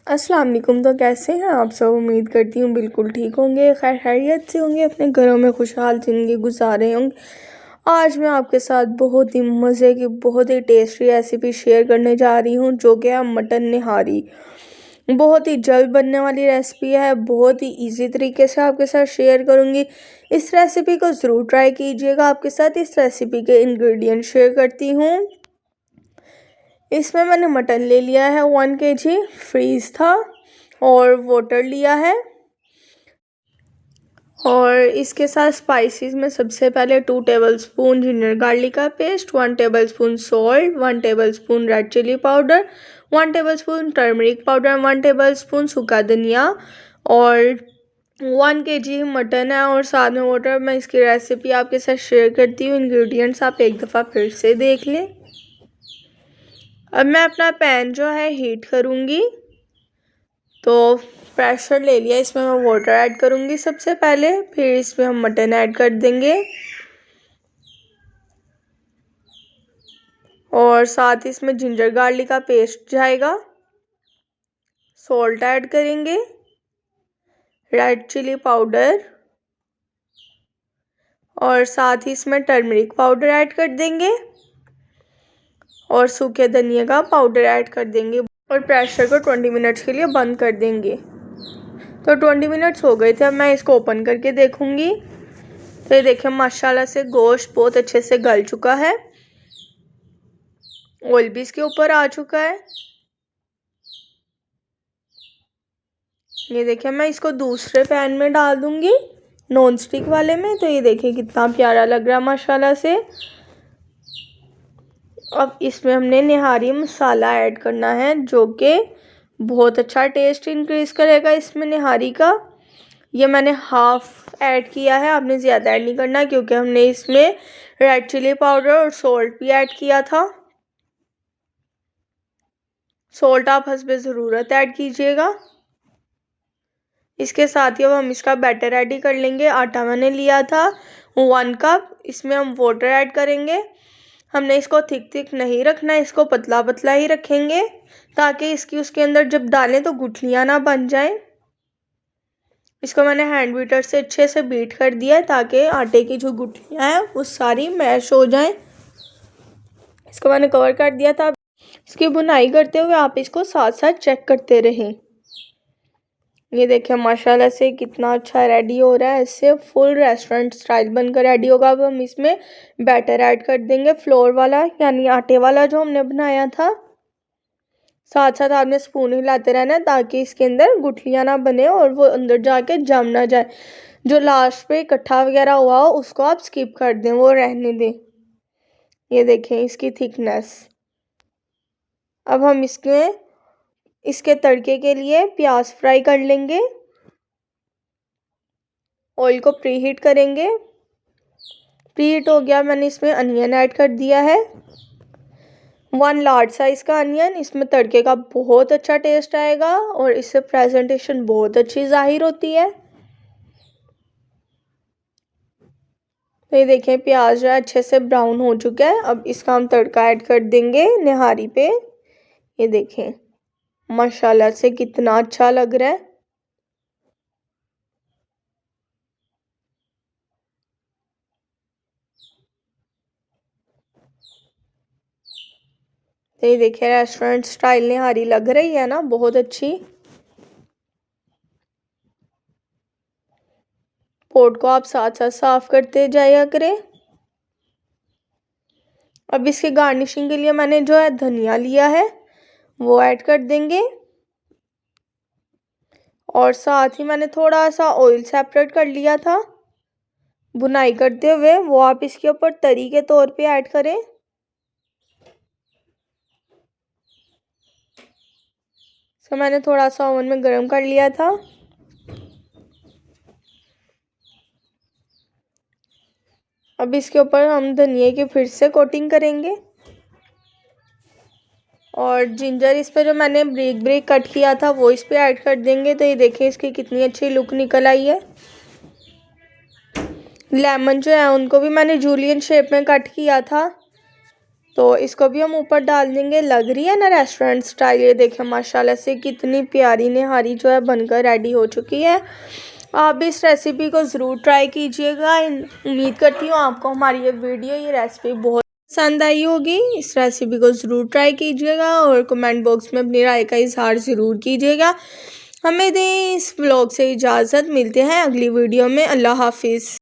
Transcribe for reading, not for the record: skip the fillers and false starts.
अस्सलाम वालेकुम। तो कैसे हैं आप सब? उम्मीद करती हूँ बिल्कुल ठीक होंगे, खैर खैरियत से होंगे, अपने घरों में खुशहाल ज़िंदगी गुजार रहे होंगे। आज मैं आपके साथ बहुत ही मज़े की बहुत ही टेस्टी रेसिपी शेयर करने जा रही हूँ, जो कि है मटन निहारी। बहुत ही जल्द बनने वाली रेसिपी है, बहुत ही इजी तरीके से आपके साथ शेयर करूँगी। इस रेसिपी को ज़रूर ट्राई कीजिएगा। आपके साथ इस रेसिपी के इंग्रेडिएंट शेयर करती हूँ। इसमें मैंने मटन ले लिया है 1 kg, फ्रीज था, और वाटर लिया है। और इसके साथ स्पाइसेस में सबसे पहले 2 टेबलस्पून जिंजर गार्लिक का paste, 1 tablespoon salt, 1 tablespoon red chilli powder, 1 tablespoon turmeric powder, 1 tablespoon सूखा धनिया, और 1 kg मटन है और साथ में वाटर। मैं इसकी रेसिपी आपके साथ शेयर करती हूँ। इंग्रेडिएंट्स आप एक दफ़ा फिर से देख लें। अब मैं अपना पैन जो है हीट करूँगी। तो प्रेशर ले लिया, इसमें मैं वाटर ऐड करूँगी सबसे पहले, फिर इसमें हम मटन ऐड कर देंगे और साथ ही इसमें जिंजर गार्लिक का पेस्ट जाएगा। सॉल्ट ऐड करेंगे, रेड चिली पाउडर, और साथ ही इसमें टर्मरिक पाउडर ऐड कर देंगे और सूखे धनिया का पाउडर ऐड कर देंगे और प्रेशर को 20 मिनट्स के लिए बंद कर देंगे। तो 20 मिनट्स हो गए थे। अब मैं इसको ओपन करके देखूंगी। तो ये देखिए माशाल्लाह से गोश्त बहुत अच्छे से गल चुका है, ऑयल भी इसके ऊपर आ चुका है। ये देखिए मैं इसको दूसरे पैन में डाल दूंगी, नॉन स्टिक वाले में। तो ये देखिए कितना प्यारा लग रहा है माशाल्लाह से। अब इसमें हमने निहारी मसाला ऐड करना है, जो कि बहुत अच्छा टेस्ट इंक्रीज करेगा इसमें निहारी का। ये मैंने हाफ ऐड किया है, आपने ज़्यादा ऐड नहीं करना, क्योंकि हमने इसमें रेड चिली पाउडर और सॉल्ट भी ऐड किया था। सॉल्ट आप हस्बे ज़रूरत ऐड कीजिएगा। इसके साथ ही अब हम इसका बैटर रेडी कर लेंगे। आटा मैंने लिया था 1 कप, इसमें हम वाटर ऐड करेंगे। हमने इसको थिक थिक नहीं रखना है, इसको पतला पतला ही रखेंगे, ताकि इसकी उसके अंदर जब डालें तो गुठलियाँ ना बन जाएं। इसको मैंने हैंड बीटर से अच्छे से बीट कर दिया है, ताकि आटे की जो गुठलियाँ हैं वो सारी मैश हो जाएं। इसको मैंने कवर कर दिया था। इसकी बुनाई करते हुए आप इसको साथ साथ चेक करते रहें। ये देखिए माशाल्लाह से कितना अच्छा रेडी हो रहा है। इससे फुल रेस्टोरेंट स्टाइल बनकर रेडी होगा। अब हम इसमें बैटर ऐड कर देंगे, फ्लोर वाला यानी आटे वाला जो हमने बनाया था। साथ साथ आपने स्पून हिलाते रहना है, ताकि इसके अंदर गुठलियाँ ना बने और वो अंदर जाके जम ना जाए। जो लास्ट पे इकट्ठा वगैरह हुआ हो उसको आप स्किप कर दें, वो रहने दें। ये देखें इसकी थिकनेस। अब हम इसके तड़के के लिए प्याज फ्राई कर लेंगे। ऑयल को प्रीहीट करेंगे। प्रीहीट हो गया, मैंने इसमें अनियन ऐड कर दिया है, 1 लार्ज साइज का अनियन। इसमें तड़के का बहुत अच्छा टेस्ट आएगा और इससे प्रेजेंटेशन बहुत अच्छी जाहिर होती है। तो ये देखें प्याज जो है अच्छे से ब्राउन हो चुका है। अब इसका हम तड़का ऐड कर देंगे निहारी पे। ये देखें माशाल्लाह से कितना अच्छा लग रहा है। तो ये देखिए रेस्टोरेंट स्टाइल निहारी लग रही है ना, बहुत अच्छी। पोट को आप साथ साथ साफ करते जाया करें। अब इसके गार्निशिंग के लिए मैंने जो है धनिया लिया है, वो ऐड कर देंगे। और साथ ही मैंने थोड़ा सा ऑयल सेपरेट कर लिया था बुनाई करते हुए, वो आप इसके ऊपर तरी के तौर पे ऐड करें। तो मैंने थोड़ा सा ओवन में गर्म कर लिया था। अब इसके ऊपर हम धनिया की फिर से कोटिंग करेंगे और जिंजर इस पे जो मैंने ब्रिक ब्रिक कट किया था वो इस पे ऐड कर देंगे। तो ये देखिए इसकी कितनी अच्छी लुक निकल आई है। लेमन जो है उनको भी मैंने जूलियन शेप में कट किया था, तो इसको भी हम ऊपर डाल देंगे। लग रही है ना रेस्टोरेंट स्टाइल। ये देखें माशाल्लाह से कितनी प्यारी निहारी जो है बनकर रेडी हो चुकी है। आप भी इस रेसिपी को ज़रूर ट्राई कीजिएगा। उम्मीद करती हूँ आपको हमारी ये वीडियो, ये रेसिपी बहुत पसंद आई होगी। इस रेसिपी को ज़रूर ट्राई कीजिएगा और कमेंट बॉक्स में अपनी राय का इजहार ज़रूर कीजिएगा। हमें दें इस व्लॉग से इजाज़त, मिलते हैं अगली वीडियो में। अल्लाह हाफिज़।